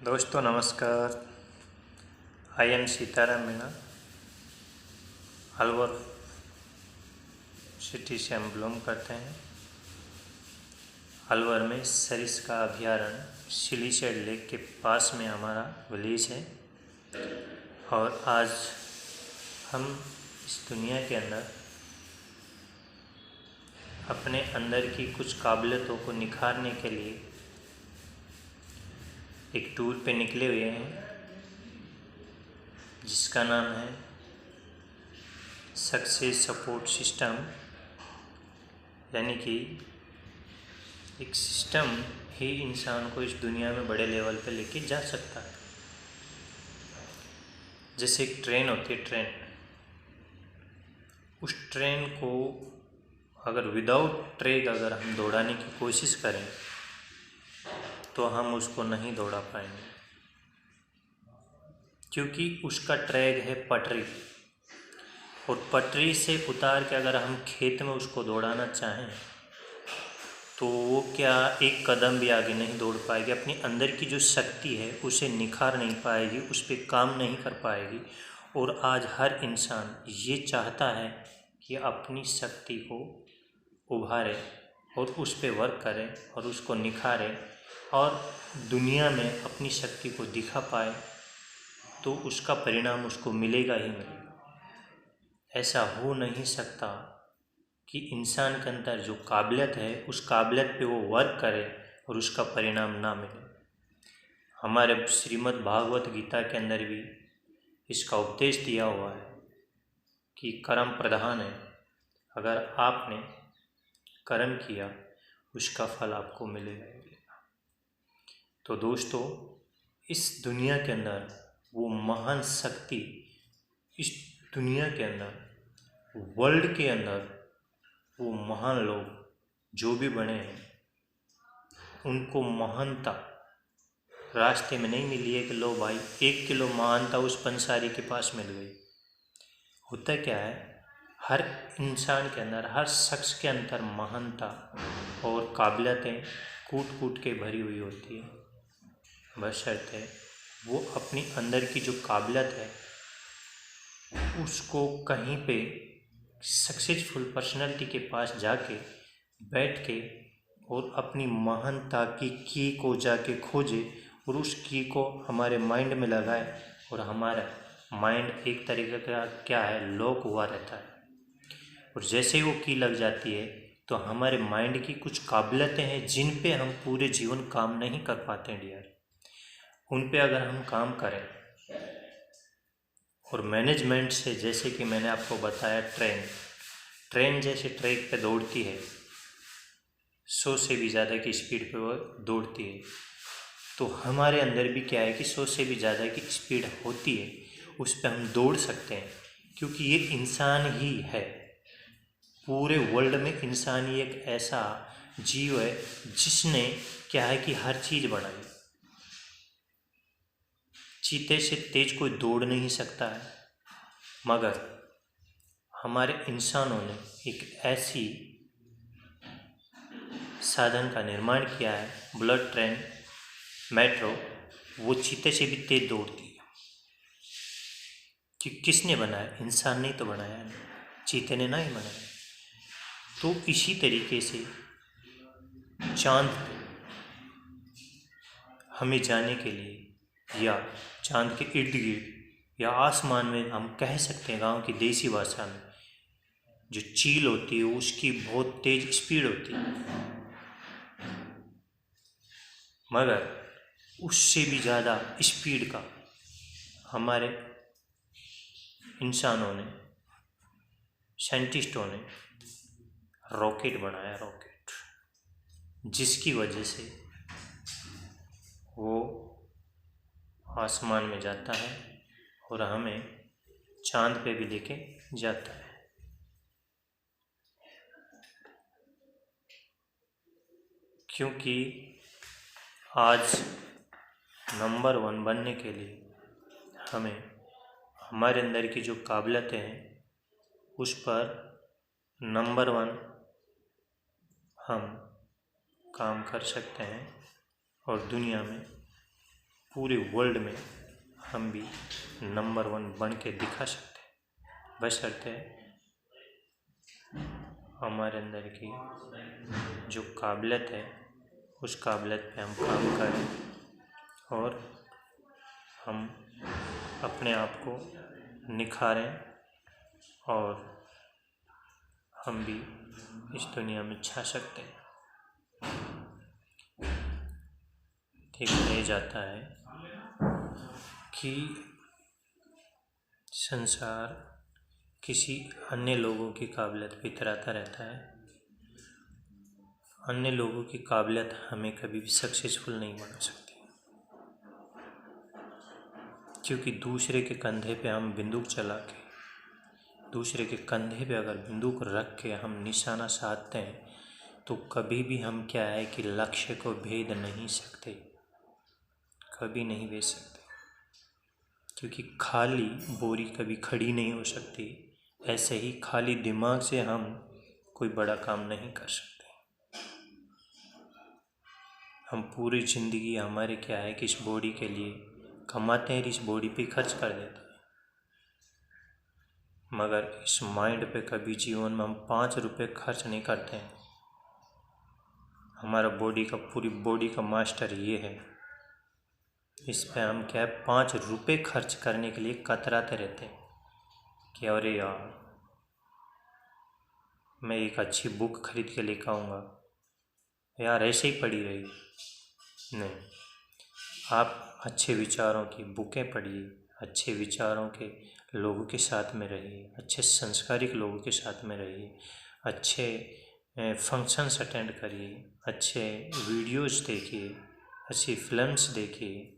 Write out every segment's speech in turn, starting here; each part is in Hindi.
दोस्तों नमस्कार। I am Sitaram Meena, Alwar city से हम बिलोंग करते हैं। अलवर में सरिस्का अभयारण्य सिलीसेड लेक के पास में हमारा विलेज है। और आज हम इस दुनिया के अंदर अपने अंदर की कुछ काबिलियतों को निखारने के लिए एक टूर पे निकले हुए हैं, जिसका नाम है सक्सेस सपोर्ट सिस्टम। यानी कि एक सिस्टम ही इंसान को इस दुनिया में बड़े लेवल पे लेके जा सकता है। जैसे एक ट्रेन होती है, उस ट्रेन को अगर विदाउट ट्रैक अगर हम दौड़ाने की कोशिश करें तो हम उसको नहीं दौड़ा पाएंगे, क्योंकि उसका ट्रैक है पटरी। और पटरी से उतार के अगर हम खेत में उसको दौड़ाना चाहें तो वो क्या एक कदम भी आगे नहीं दौड़ पाएगी। अपनी अंदर की जो शक्ति है उसे निखार नहीं पाएगी, उस पर काम नहीं कर पाएगी। और आज हर इंसान ये चाहता है कि अपनी शक्ति को उभारे और उस पर वर्क करे और उसको निखारे और दुनिया में अपनी शक्ति को दिखा पाए, तो उसका परिणाम उसको मिलेगा ही मिलेगा। ऐसा हो नहीं सकता कि इंसान के अंदर जो काबिलियत है उस काबिलियत पे वो वर्क करे और उसका परिणाम ना मिले। हमारे श्रीमद् भागवत गीता के अंदर भी इसका उपदेश दिया हुआ है कि कर्म प्रधान है। अगर आपने कर्म किया उसका फल आपको मिलेगा ही मिलेगा। तो दोस्तों, इस दुनिया के अंदर वो महान शक्ति, इस दुनिया के अंदर, वर्ल्ड के अंदर वो महान लोग जो भी बने हैं, उनको महानता रास्ते में नहीं मिली है कि लो भाई 1 किलो महानता उस पंसारी के पास मिल गई। होता क्या है, हर इंसान के अंदर, हर शख्स के अंदर महानता और काबिलियतें कूट कूट के भरी हुई होती है। बशर्ते वो अपनी अंदर की जो काबिलियत है उसको कहीं पे सक्सेसफुल पर्सनैलिटी के पास जाके बैठ के और अपनी महानता की को जाके खोजे और उस की को हमारे माइंड में लगाए और हमारा माइंड एक तरीके का क्या है, लॉक हुआ रहता है। और जैसे ही वो की लग जाती है तो हमारे माइंड की कुछ काबिलियतें हैं जिन पे हम पूरे जीवन काम नहीं कर पाते हैं डियर। उन पे अगर हम काम करें और मैनेजमेंट से, जैसे कि मैंने आपको बताया, ट्रेन जैसे ट्रैक पे दौड़ती है, 100 से भी ज़्यादा की स्पीड पे वो दौड़ती है, तो हमारे अंदर भी क्या है कि 100 से भी ज़्यादा की स्पीड होती है, उस पर हम दौड़ सकते हैं। क्योंकि ये इंसान ही है, पूरे वर्ल्ड में इंसान ही एक ऐसा जीव है जिसने क्या है कि हर चीज़ बनाई। चीते से तेज कोई दौड़ नहीं सकता है, मगर हमारे इंसानों ने एक ऐसी साधन का निर्माण किया है, बुलेट ट्रेन, मेट्रो, वो चीते से भी तेज दौड़ती है। कि किसने बनाया? इंसान ने तो बनाया है, चीते ने नहीं बनाया। तो इसी तरीके से चांद पे हमें जाने के लिए या चांद के इर्द गिर्द या आसमान में, हम कह सकते हैं गांव की देसी भाषा में, जो चील होती है उसकी बहुत तेज स्पीड होती है, मगर उससे भी ज़्यादा स्पीड का हमारे इंसानों ने, साइंटिस्टों ने रॉकेट बनाया, रॉकेट, जिसकी वजह से वो आसमान में जाता है और हमें चांद पे भी लेके जाता है। क्योंकि आज नंबर 1 बनने के लिए हमें हमारे अंदर की जो काबिलियतें हैं उस पर नंबर 1 हम काम कर सकते हैं और दुनिया में पूरे वर्ल्ड में हम भी नंबर 1 बन के दिखा सकते हैं, बशर्ते हमारे अंदर की जो काबिलियत है उस काबिलियत पे हम काम करें और हम अपने आप को निखारें और हम भी इस दुनिया में छा सकते हैं। ठीक नहीं जाता है कि संसार किसी अन्य लोगों की काबिलियत पे इतराता रहता है। अन्य लोगों की काबिलियत हमें कभी भी सक्सेसफुल नहीं बना सकती, क्योंकि दूसरे के कंधे पे हम बंदूक चला के, दूसरे के कंधे पे अगर बंदूक रख के हम निशाना साधते हैं तो कभी भी हम क्या है कि लक्ष्य को भेद नहीं सकते, कभी नहीं भेज सकते, क्योंकि खाली बोरी कभी खड़ी नहीं हो सकती। ऐसे ही खाली दिमाग से हम कोई बड़ा काम नहीं कर सकते। हम पूरी ज़िंदगी हमारे क्या है कि इस बॉडी के लिए कमाते हैं, इस बॉडी पे खर्च कर देते हैं, मगर इस माइंड पे कभी जीवन में हम 5 रुपये खर्च नहीं करते हैं। हमारा पूरी बॉडी का मास्टर ये है, इस पे हम क्या है 5 रुपये खर्च करने के लिए कतराते रहते हैं कि अरे यार मैं एक अच्छी बुक खरीद के लेकर आऊँगा, यार ऐसे ही पड़ी रही। नहीं, आप अच्छे विचारों की बुकें पढ़िए, अच्छे विचारों के लोगों के साथ में रहिए, अच्छे संस्कारिक लोगों के साथ में रहिए, अच्छे फंक्शंस अटेंड करिए, अच्छे वीडियोज़ देखिए, अच्छी फिल्म्स देखिए,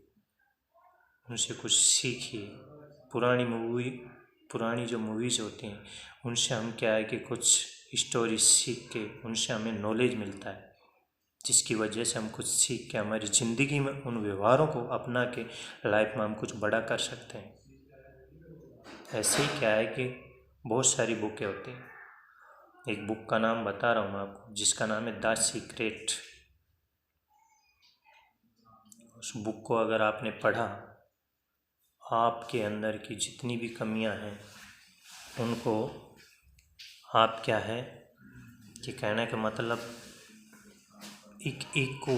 उनसे कुछ सीखिए। पुरानी जो मूवीज़ होती हैं उनसे हम क्या है कि कुछ स्टोरी सीख के उनसे हमें नॉलेज मिलता है, जिसकी वजह से हम कुछ सीख के हमारी ज़िंदगी में उन व्यवहारों को अपना के लाइफ में हम कुछ बड़ा कर सकते हैं। ऐसे ही क्या है कि बहुत सारी बुकें होती हैं। एक बुक का नाम बता रहा हूँ मैं आपको, जिसका नाम है द सीक्रेट। उस बुक को अगर आपने पढ़ा, आपके अंदर की जितनी भी कमियां हैं उनको आप क्या है कि कहने का मतलब एक एक को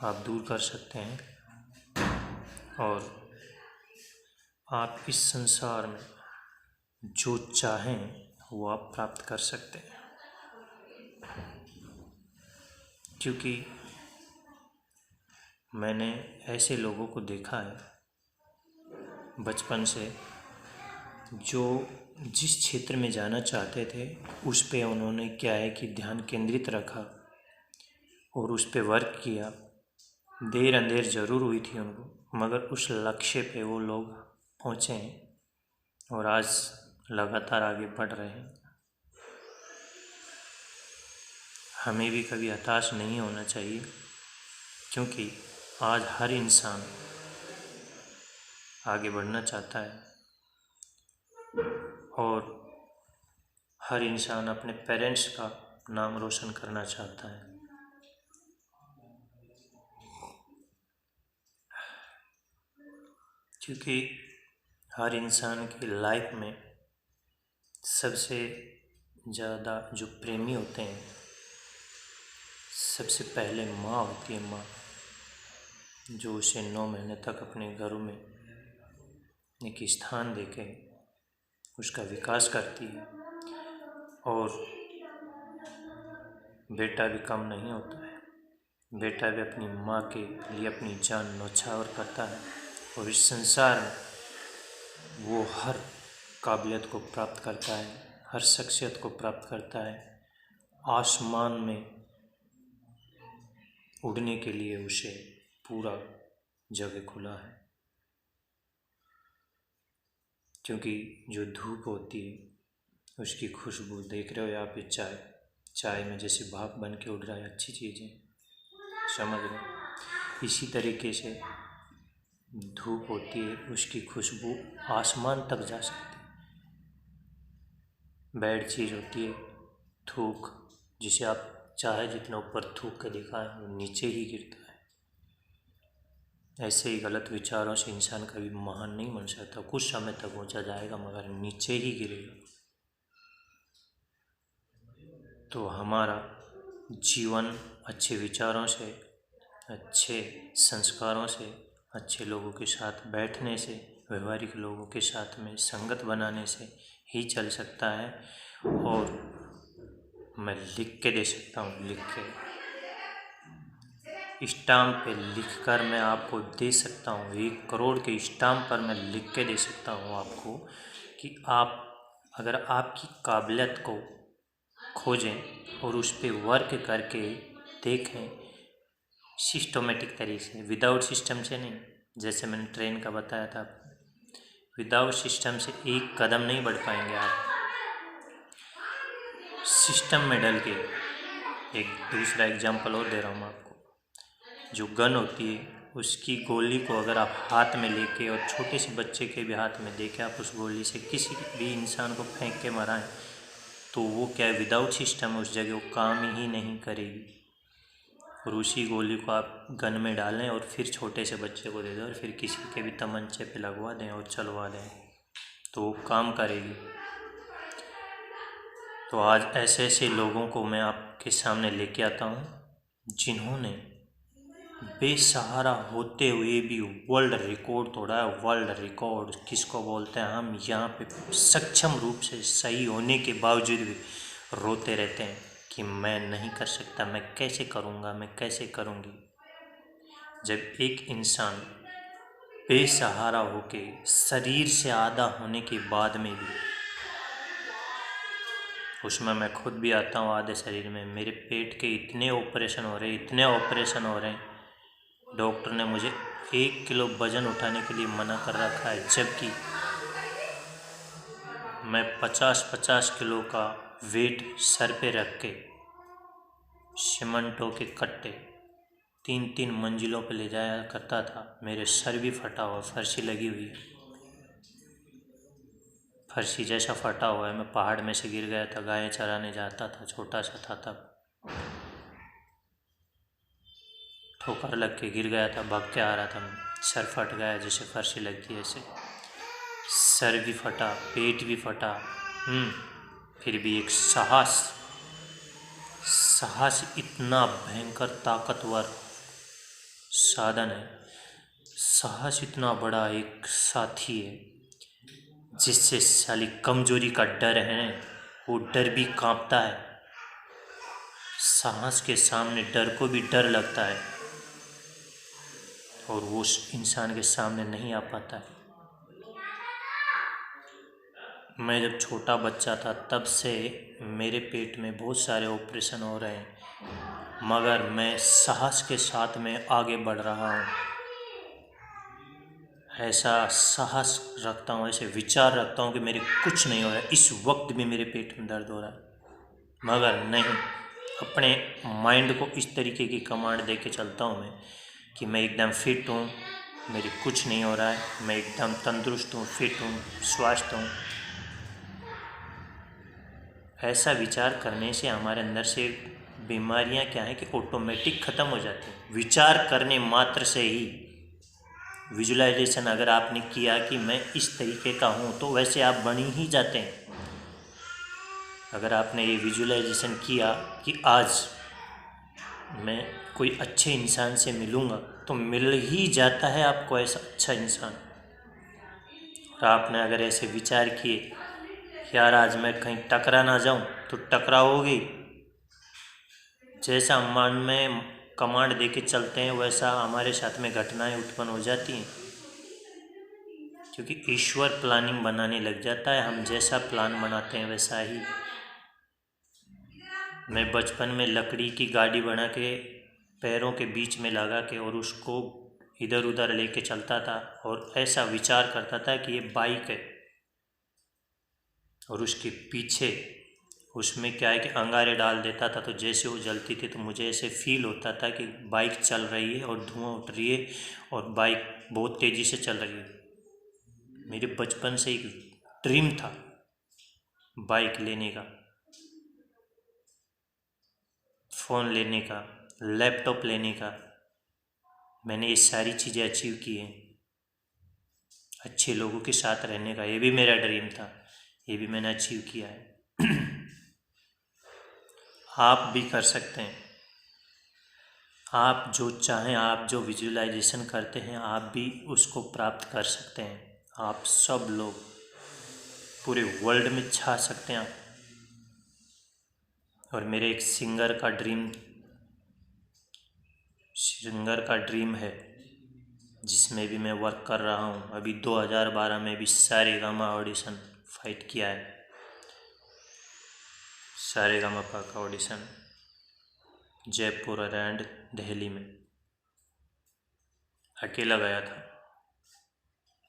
आप दूर कर सकते हैं और आप इस संसार में जो चाहें वो आप प्राप्त कर सकते हैं। क्योंकि मैंने ऐसे लोगों को देखा है बचपन से, जो जिस क्षेत्र में जाना चाहते थे उस पे उन्होंने क्या है कि ध्यान केंद्रित रखा और उस पे वर्क किया। देर अंधेर ज़रूर हुई थी उनको, मगर उस लक्ष्य पे वो लोग पहुँचे हैं और आज लगातार आगे बढ़ रहे हैं। हमें भी कभी हताश नहीं होना चाहिए, क्योंकि आज हर इंसान आगे बढ़ना चाहता है और हर इंसान अपने पेरेंट्स का नाम रोशन करना चाहता है। क्योंकि हर इंसान की लाइफ में सबसे ज़्यादा जो प्रेमी होते हैं, सबसे पहले माँ होती है। माँ जो उसे 9 महीने तक अपने घरों में एक स्थान देके उसका विकास करती है। और बेटा भी कम नहीं होता है, बेटा भी अपनी माँ के लिए अपनी जान न्यौछावर करता है और इस संसार में वो हर काबिलियत को प्राप्त करता है, हर शख्सियत को प्राप्त करता है। आसमान में उड़ने के लिए उसे पूरा जगह खुला है, क्योंकि जो धूप होती है उसकी खुशबू देख रहे हो आप, ये चाय में जैसे भाप बन के उड़ रहा है, अच्छी चीज़ है, समझ रहे हो। इसी तरीके से धूप होती है, उसकी खुशबू आसमान तक जा सकती है। बैड चीज़ होती है थूक, जिसे आप चाहे जितना ऊपर थूक के दिखाएं वो नीचे ही गिरता है। ऐसे ही गलत विचारों से इंसान कभी महान नहीं बन सकता। कुछ समय तक ऊंचा जाएगा मगर नीचे ही गिरेगा। तो हमारा जीवन अच्छे विचारों से, अच्छे संस्कारों से, अच्छे लोगों के साथ बैठने से, व्यवहारिक लोगों के साथ में संगत बनाने से ही चल सकता है। और मैं लिख के दे सकता हूँ, लिख के स्टाम्प पे लिख कर मैं आपको दे सकता हूँ। 1 करोड़ के स्टाम्प पर मैं लिख के दे सकता हूँ आपको कि आप अगर आपकी काबिलियत को खोजें और उस पर वर्क करके देखें सिस्टमेटिक तरीके से, विदाउट सिस्टम से नहीं। जैसे मैंने ट्रेन का बताया था, विदाउट सिस्टम से 1 कदम नहीं बढ़ पाएंगे आप। सिस्टम में डल के एक दूसरा एग्जाम्पल और दे रहा हूँ आपको। जो गन होती है उसकी गोली को अगर आप हाथ में लेके और छोटे से बच्चे के भी हाथ में देके आप उस गोली से किसी भी इंसान को फेंक के मराएं तो वो क्या है, विदाउट सिस्टम उस जगह वो काम ही नहीं करेगी। और उसी गोली को आप गन में डालें और फिर छोटे से बच्चे को दे दें और फिर किसी के भी तमंचे पे लगवा दें और चलवा दें तो वो काम करेगी। तो आज ऐसे ऐसे लोगों को मैं आपके सामने लेके आता हूँ जिन्होंने बेसहारा होते हुए भी वर्ल्ड रिकॉर्ड तोड़ा है। वर्ल्ड रिकॉर्ड किसको बोलते हैं? हम यहाँ पे सक्षम रूप से सही होने के बावजूद भी रोते रहते हैं कि मैं नहीं कर सकता, मैं कैसे करूँगा, मैं कैसे करूँगी। जब एक इंसान बेसहारा होके शरीर से आधा होने के बाद में भी, उसमें मैं खुद भी आता हूँ आधे शरीर में, मेरे पेट के इतने ऑपरेशन हो रहे हैं, इतने ऑपरेशन हो रहे हैं, डॉक्टर ने मुझे 1 किलो वज़न उठाने के लिए मना कर रखा है, जबकि मैं 50-50 किलो का वेट सर पे रख के सीमेंटों के कट्टे 3-3 मंजिलों पे ले जाया करता था। मेरे सर भी फटा हुआ, फर्शी लगी हुई है, फर्शी जैसा फटा हुआ है। मैं पहाड़ में से गिर गया था, गायें चराने जाता था, छोटा सा था तब, ठोकर लग के गिर गया था, भाग के आ रहा था, सर फट गया जैसे फर्शी लगती है ऐसे। सर भी फटा, पेट भी फटा, फिर भी एक साहस इतना भयंकर ताकतवर साधन है, साहस इतना बड़ा एक साथी है जिससे साली कमजोरी का डर है, वो डर भी कांपता है। साहस के सामने डर को भी डर लगता है और वो उस इंसान के सामने नहीं आ पाता है। मैं जब छोटा बच्चा था तब से मेरे पेट में बहुत सारे ऑपरेशन हो रहे हैं, मगर मैं साहस के साथ में आगे बढ़ रहा हूँ। ऐसा साहस रखता हूँ, ऐसे विचार रखता हूँ कि मेरे कुछ नहीं हो रहा है। इस वक्त भी मेरे पेट में दर्द हो रहा है, मगर नहीं, अपने माइंड को इस तरीके की कमांड दे के चलता हूँ मैं कि मैं एकदम फिट हूँ, मेरे कुछ नहीं हो रहा है, मैं एकदम तंदुरुस्त हूँ, फिट हूँ, स्वस्थ हूँ। ऐसा विचार करने से हमारे अंदर से बीमारियां क्या है कि ऑटोमेटिक ख़त्म हो जाती हैं। विचार करने मात्र से ही, विजुलाइजेशन अगर आपने किया कि मैं इस तरीके का हूँ तो वैसे आप बन ही जाते हैं। अगर आपने ये विजुलाइजेशन किया कि आज मैं कोई अच्छे इंसान से मिलूँगा तो मिल ही जाता है आपको ऐसा अच्छा इंसान। और आपने अगर ऐसे विचार किए यार आज मैं कहीं टकरा ना जाऊं तो टकराओगे। जैसा मन में कमांड दे के चलते हैं वैसा हमारे साथ में घटनाएं उत्पन्न हो जाती हैं, क्योंकि ईश्वर प्लानिंग बनाने लग जाता है। हम जैसा प्लान बनाते हैं वैसा ही। मैं बचपन में लकड़ी की गाड़ी बना के पैरों के बीच में लगा के और उसको इधर उधर लेके चलता था और ऐसा विचार करता था कि ये बाइक है, और उसके पीछे उसमें क्या है कि अंगारे डाल देता था तो जैसे वो जलती थी तो मुझे ऐसे फील होता था कि बाइक चल रही है और धुआं उठ रही है और बाइक बहुत तेज़ी से चल रही है। मेरे बचपन से एक ड्रीम था बाइक लेने का, फ़ोन लेने का, लैपटॉप लेने का, मैंने ये सारी चीज़ें अचीव की हैं। अच्छे लोगों के साथ रहने का ये भी मेरा ड्रीम था, ये भी मैंने अचीव किया है। आप भी कर सकते हैं। आप जो चाहें, आप जो विजुअलाइजेशन करते हैं, आप भी उसको प्राप्त कर सकते हैं। आप सब लोग पूरे वर्ल्ड में छा सकते हैं आप। और मेरे एक सिंगर का ड्रीम है, जिसमें भी मैं वर्क कर रहा हूँ। अभी 2012 में भी सारेगामा ऑडिशन फाइट किया है, सारेगामापा का ऑडिशन जयपुर एंड दिल्ली में अकेला गया था।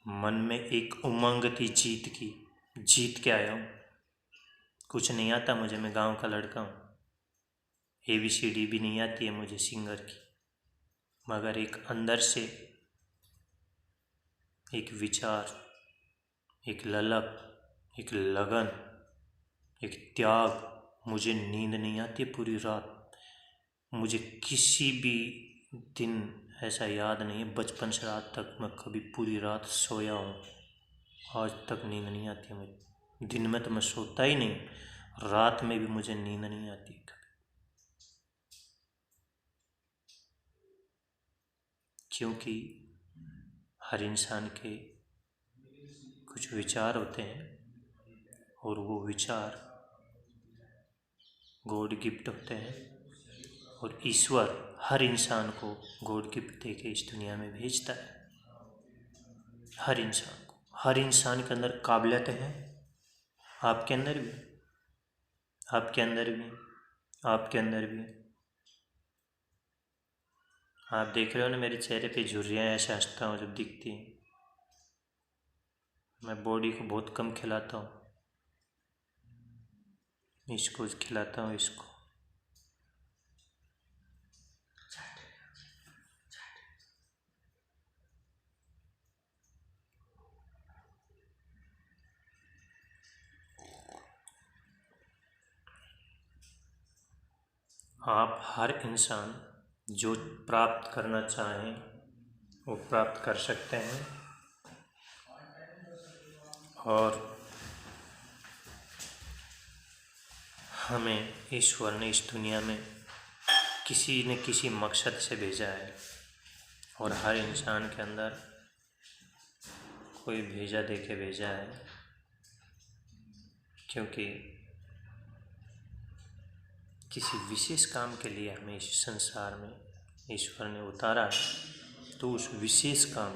मन में एक उमंग थी जीत की, जीत के आया हूँ। कुछ नहीं आता मुझे, मैं गांव का लड़का हूँ, ABCD भी नहीं आती है मुझे सिंगर की, मगर एक अंदर से एक विचार, एक ललक, एक लगन, एक त्याग। मुझे नींद नहीं आती पूरी रात। मुझे किसी भी दिन ऐसा याद नहीं है बचपन से रात तक मैं कभी पूरी रात सोया हूँ। आज तक नींद नहीं आती मुझे। दिन में तो मैं सोता ही नहीं, रात में भी मुझे नींद नहीं आती कभी। क्योंकि हर इंसान के कुछ विचार होते हैं, और वो विचार गॉड गिफ्ट होते हैं, और ईश्वर हर इंसान को गॉड गिफ्ट दे के इस दुनिया में भेजता है। हर इंसान को, हर इंसान के अंदर काबिलियतें हैं। आपके अंदर भी, आपके अंदर भी, आपके अंदर भी। आप देख रहे हो ना मेरे चेहरे पे झुर्रियाँ ऐसे हंसता हूँ जब दिखती हैं। मैं बॉडी को बहुत कम खिलाता हूँ, इसको खिलाता हूँ, इसको। आप हर इंसान जो प्राप्त करना चाहें वो प्राप्त कर सकते हैं। और हमें ईश्वर ने इस दुनिया में किसी न किसी मकसद से भेजा है, और हर इंसान के अंदर कोई भेजा दे के भेजा है। क्योंकि किसी विशेष काम के लिए हमें इस संसार में ईश्वर ने उतारा है, तो उस विशेष काम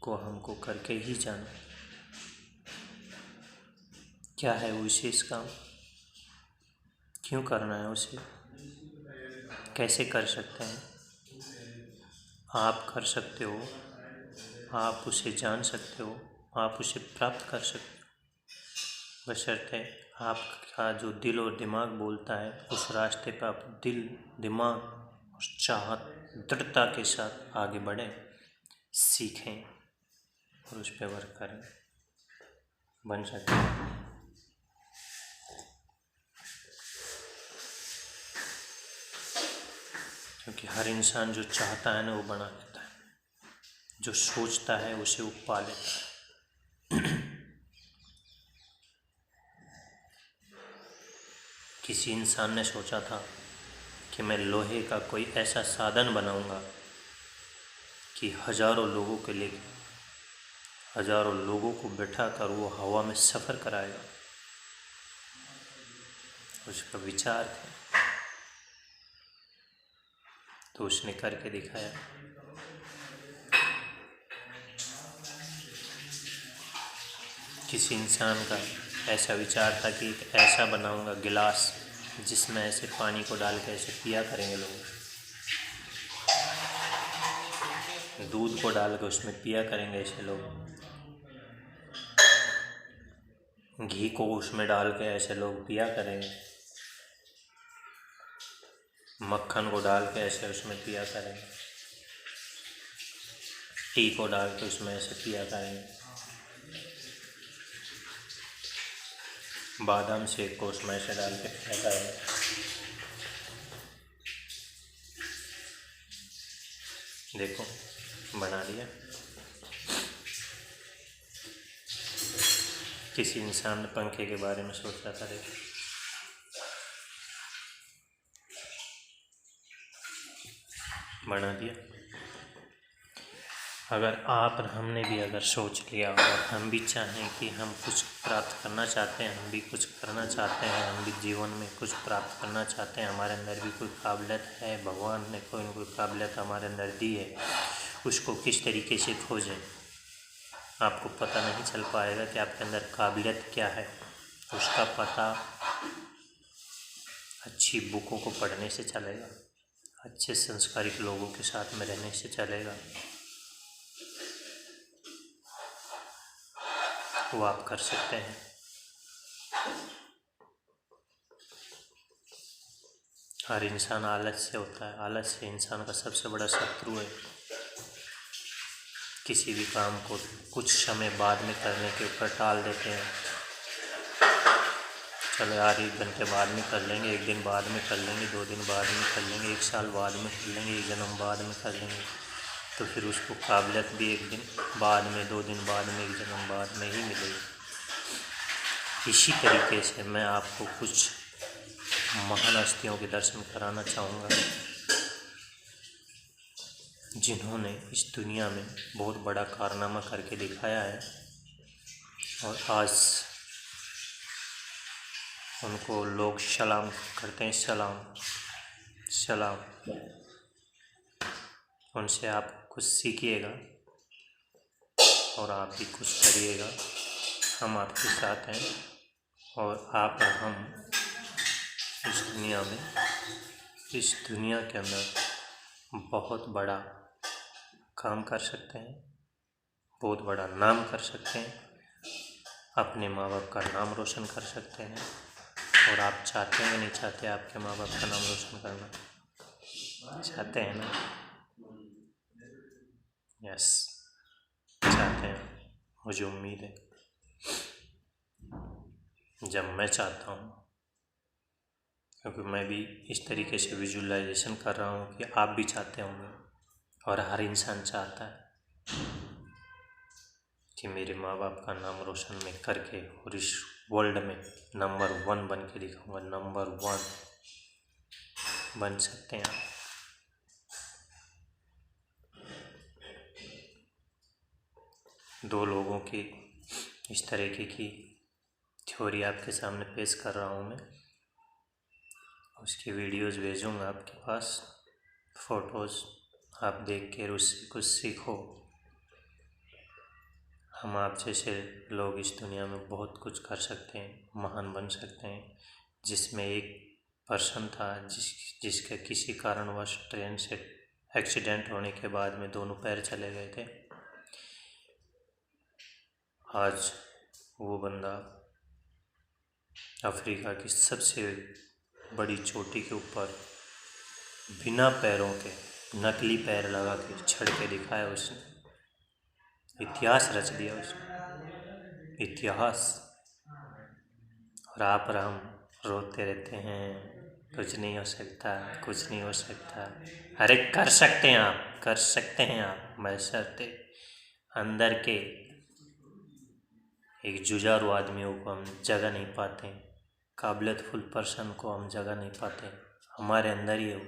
को हमको करके ही जाना। क्या है वो विशेष काम, क्यों करना है उसे, कैसे कर सकते हैं? आप कर सकते हो, आप उसे जान सकते हो, आप उसे प्राप्त कर सकते हो, बशर्ते आपका जो दिल और दिमाग बोलता है उस रास्ते पर आप दिल, दिमाग और चाहत, दृढ़ता के साथ आगे बढ़ें, सीखें और उस पर वर्क करें, बन सकते हैं। क्योंकि हर इंसान जो चाहता है ना वो बना लेता है, जो सोचता है उसे वो पा लेता है। किसी इंसान ने सोचा था कि मैं लोहे का कोई ऐसा साधन बनाऊंगा कि हजारों लोगों के लिए, हजारों लोगों को बैठा कर वो हवा में सफ़र कराएगा। उसका विचार था, तो उसने करके दिखाया। किसी इंसान का ऐसा विचार था कि एक ऐसा बनाऊंगा गिलास जिसमें ऐसे पानी को डाल के ऐसे पिया करेंगे लोग, दूध को डाल के उसमें पिया करेंगे ऐसे लोग, घी को उसमें डाल के ऐसे लोग पिया करेंगे, मक्खन को डाल के ऐसे उसमें पिया करेंगे, टी को डाल के उसमें ऐसे पिया करेंगे, बादाम शेक को उसमें ऐसे डाल के पिया करेंगे। देखो बना लिया। किसी इंसान ने पंखे के बारे में सोचा था, देखो बना दिया। अगर आप और हमने भी अगर सोच लिया और हम भी चाहें कि हम कुछ प्राप्त करना चाहते हैं, हम भी कुछ करना चाहते हैं, हम भी जीवन में कुछ प्राप्त करना चाहते हैं, हमारे अंदर भी कोई काबिलियत है, भगवान ने कोई न कोई काबिलियत हमारे अंदर दी है, उसको किस तरीके से खोजें। आपको पता नहीं चल पाएगा कि आपके अंदर काबिलियत क्या है। उसका पता अच्छी बुकों को पढ़ने से चलेगा, अच्छे संस्कारित लोगों के साथ में रहने से चलेगा। वो आप कर सकते हैं। हर इंसान आलस से होता है, आलस से इंसान का सबसे बड़ा शत्रु है। किसी भी काम को कुछ समय बाद में करने के ऊपर टाल देते हैं। चलो यार 1 घंटे बाद में कर लेंगे, 1 दिन बाद में कर लेंगे, 2 दिन बाद में कर लेंगे, 1 साल बाद में कर लेंगे, 1 जन्म बाद में कर लेंगे। तो फिर उसको काबिलियत भी 1 दिन बाद में, 2 दिन बाद में, 1 जन्म बाद में ही मिलेगी। इसी तरीके से मैं आपको कुछ महान हस्तियों के दर्शन कराना चाहूँगा जिन्होंने इस दुनिया में बहुत बड़ा कारनामा करके दिखाया है और आज उनको लोग सलाम करते हैं। सलाम सलाम। उनसे आप कुछ सीखिएगा और आप भी कुछ करिएगा। हम आपके साथ हैं और आप और हम इस दुनिया के अंदर बहुत बड़ा काम कर सकते हैं, बहुत बड़ा नाम कर सकते हैं, अपने माँ बाप का नाम रोशन कर सकते हैं। और आप चाहते हैं या नहीं चाहते आपके माँ बाप का नाम रोशन करना? चाहते हैं ना? यस, चाहते हैं। मुझे उम्मीद है जब मैं चाहता हूँ, क्योंकि मैं भी इस तरीके से विजुअलाइजेशन कर रहा हूँ कि आप भी चाहते होंगे और हर इंसान चाहता है कि मेरे माँ बाप का नाम रोशन मैं करके और इस वर्ल्ड में नंबर 1 बन के दिखाऊंगा। नंबर 1 बन सकते हैं आप। दो लोगों की इस तरीके की थ्योरी आपके सामने पेश कर रहा हूँ मैं। उसकी वीडियोज़ भेजूँगा आपके पास, फ़ोटोज़ आप देख के उससे कुछ सीखो। हम आप जैसे लोग इस दुनिया में बहुत कुछ कर सकते हैं, महान बन सकते हैं। जिसमें एक पर्सन था जिसके किसी कारणवश ट्रेन से एक्सीडेंट होने के बाद में दोनों पैर चले गए थे। आज वो बंदा अफ्रीका की सबसे बड़ी चोटी के ऊपर बिना पैरों के नकली पैर लगा के चढ़ के दिखाया। उसने इतिहास रच दिया, उसने इतिहास। और आप और हम रोते रहते हैं, कुछ नहीं हो सकता, कुछ नहीं हो सकता। अरे कर सकते हैं आप, कर सकते हैं आप, बशर्ते अंदर के एक जुझारू आदमियों को हम जगह नहीं पाते, काबिलियतफुल पर्सन को हम जगह नहीं पाते। हमारे अंदर ही वो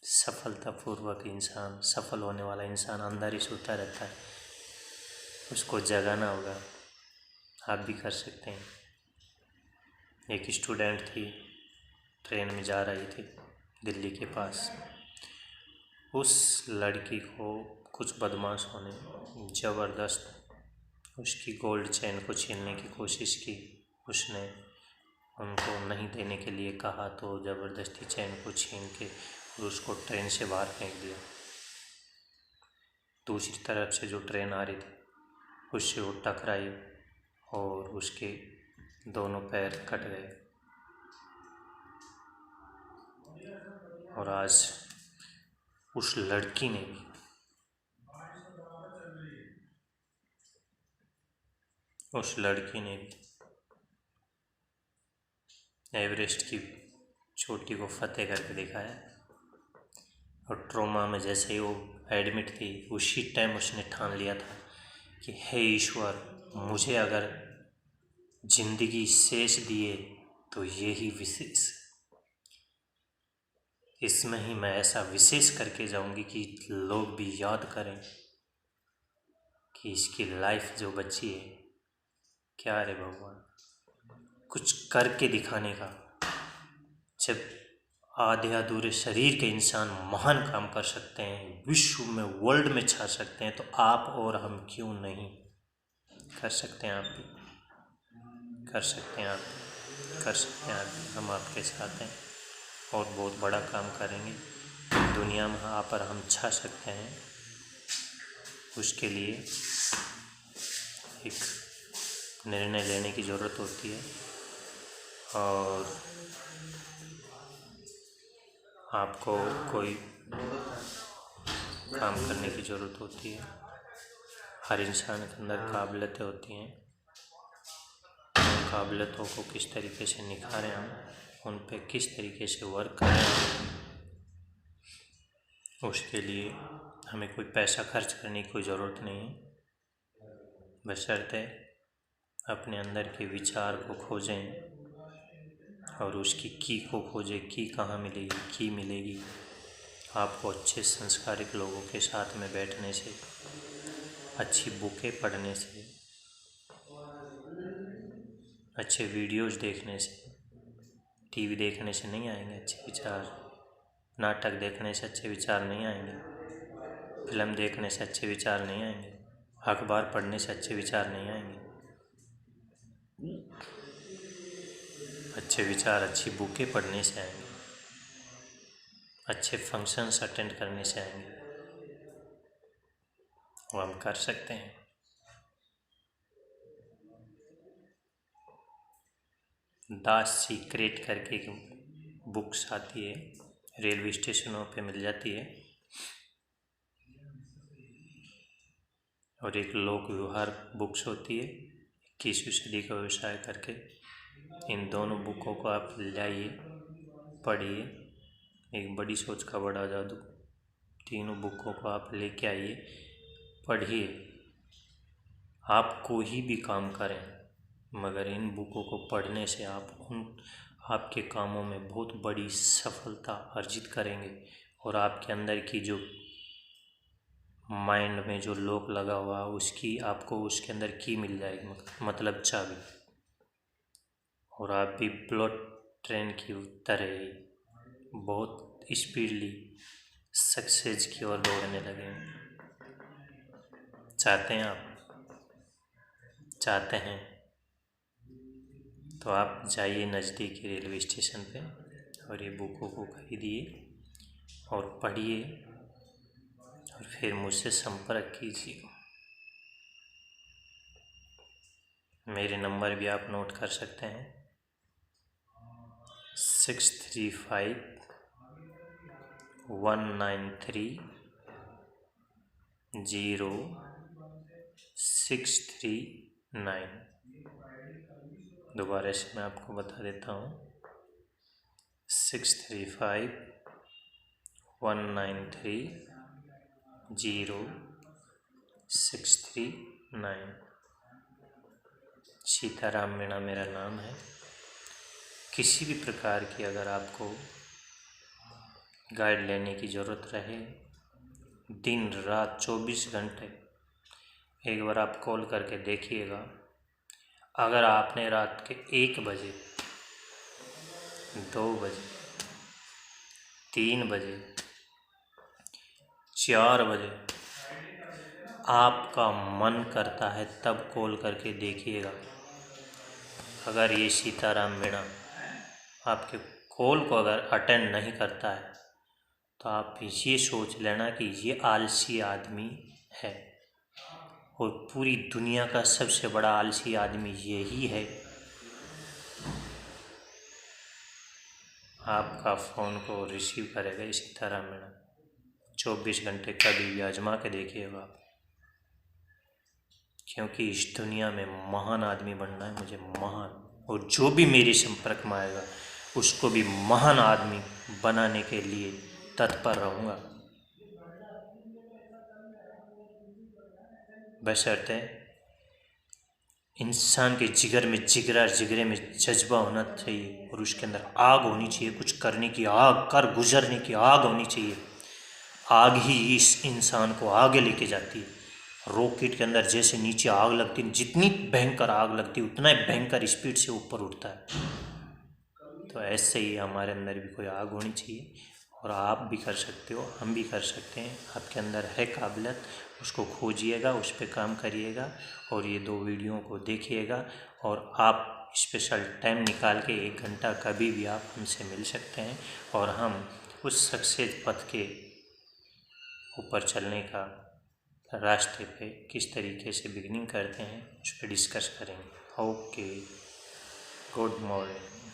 सफलतापूर्वक इंसान, सफल होने वाला इंसान अंदर ही सोता रहता है, उसको जगाना होगा। आप भी कर सकते हैं। एक स्टूडेंट थी, ट्रेन में जा रही थी दिल्ली के पास। उस लड़की को कुछ बदमाशों ने ज़बरदस्त उसकी गोल्ड चेन को छीनने की कोशिश की। उसने उनको नहीं देने के लिए कहा तो ज़बरदस्ती चेन को छीन के और उसको ट्रेन से बाहर फेंक दिया। दूसरी तरफ से जो ट्रेन आ रही थी उससे वो टकराई और उसके दोनों पैर कट गए। और आज उस लड़की ने भी एवरेस्ट की चोटी को फतेह करके दिखाया। और ट्रोमा में जैसे ही वो एडमिट थी, उसी टाइम उसने ठान लिया था कि हे ईश्वर, मुझे अगर जिंदगी शेष दिए तो यही विशेष, इसमें ही मैं ऐसा विशेष करके जाऊंगी कि लोग भी याद करें कि इसकी लाइफ जो बची है, क्या रे भगवान, कुछ करके दिखाने का। जब आधे अधूरे शरीर के इंसान महान काम कर सकते हैं, विश्व में, वर्ल्ड में छा सकते हैं, तो आप और हम क्यों नहीं कर सकते हैं? आप भी कर सकते हैं, आप भी कर सकते हैं, आप भी। हम आपके साथ हैं और बहुत बड़ा काम करेंगे दुनिया में। आप पर हम छा सकते हैं, उसके लिए एक निर्णय लेने की ज़रूरत होती है और आपको कोई काम करने की ज़रूरत होती है। हर इंसान के अंदर काबिलियतें होती हैं, उन काबिलियतों को किस तरीके से निखारें हम, उन पे किस तरीके से वर्क करें, उसके लिए हमें कोई पैसा खर्च करने की कोई ज़रूरत नहीं है। बशर्ते अपने अंदर के विचार को खोजें और उसकी की को खोजें। की कहाँ मिलेगी? की मिलेगी आपको अच्छे संस्कारिक लोगों के साथ में बैठने से, अच्छी बुकें पढ़ने से, अच्छे वीडियोज़ देखने से। टीवी देखने से नहीं आएंगे अच्छे विचार, नाटक देखने से अच्छे विचार नहीं आएंगे, फिल्म देखने से अच्छे विचार नहीं आएंगे, अखबार पढ़ने से अच्छे विचार नहीं आएंगे। अच्छे विचार अच्छी बुकें पढ़ने से आएंगे, अच्छे फंक्शंस अटेंड करने से आएंगे। वो हम कर सकते हैं। द सीक्रेट करके एक बुक्स आती है, रेलवे स्टेशनों पे मिल जाती है, और एक लोक व्यवहार बुक्स होती है, 21वीं सदी का व्यवसाय करके। इन दोनों बुकों को आप लाइए, पढ़िए। एक बड़ी सोच का बड़ा जादू, तीनों बुकों को आप लेके आइए, पढ़िए। आप कोई भी काम करें, मगर इन बुकों को पढ़ने से आपके कामों में बहुत बड़ी सफलता अर्जित करेंगे। और आपके अंदर की जो माइंड में जो लॉक लगा हुआ, उसकी आपको उसके अंदर की मिल जाएगी, मतलब चाबी। और आप भी बुलेट ट्रेन की तरह ही बहुत स्पीडली सक्सेस की ओर दौड़ने लगे। चाहते हैं आप? चाहते हैं तो आप जाइए नज़दीकी रेलवे स्टेशन पे और ये बुकों को खरीदिए और पढ़िए, और फिर मुझसे संपर्क कीजिए। मेरे नंबर भी आप नोट कर सकते हैं, 6351930639। दोबारा से मैं आपको बता देता हूँ, 6351930639। सीताराम मीणा मेरा नाम है। किसी भी प्रकार की अगर आपको गाइड लेने की ज़रूरत रहे, दिन रात 24 घंटे, एक बार आप कॉल करके देखिएगा। अगर आपने रात के 1 बजे, 2 बजे, 3 बजे, 4 बजे आपका मन करता है, तब कॉल करके देखिएगा। अगर ये सीताराम मीणा आपके कॉल को अगर अटेंड नहीं करता है, तो आप ये सोच लेना कि ये आलसी आदमी है, और पूरी दुनिया का सबसे बड़ा आलसी आदमी यही है। आपका फ़ोन को रिसीव करेगा इसी तरह मीणा। 24 घंटे कभी भी आजमा के देखिएगा, क्योंकि इस दुनिया में महान आदमी बनना है मुझे, महान। और जो भी मेरे संपर्क में आएगा उसको भी महान आदमी बनाने के लिए तत्पर रहूँगा। बशर्ते इंसान के जिगर में जिगरे में जज्बा होना चाहिए और उसके अंदर आग होनी चाहिए, कुछ करने की आग, कर गुजरने की आग होनी चाहिए। आग ही इस इंसान को आगे लेके जाती है। रॉकेट के अंदर जैसे नीचे आग लगती है, जितनी भयंकर आग लगती है उतना ही भयंकर स्पीड से ऊपर उठता है। तो ऐसे ही हमारे अंदर भी कोई आग होनी चाहिए और आप भी कर सकते हो, हम भी कर सकते हैं। आपके अंदर है काबिलियत, उसको खोजिएगा, उस पर काम करिएगा और ये 2 वीडियो को देखिएगा। और आप स्पेशल टाइम निकाल के 1 घंटा कभी भी आप हमसे मिल सकते हैं और हम उस सक्सेस पथ के ऊपर चलने का रास्ते पे किस तरीके से बिगिनिंग करते हैं उस पर डिस्कस करेंगे। Okay, good morning.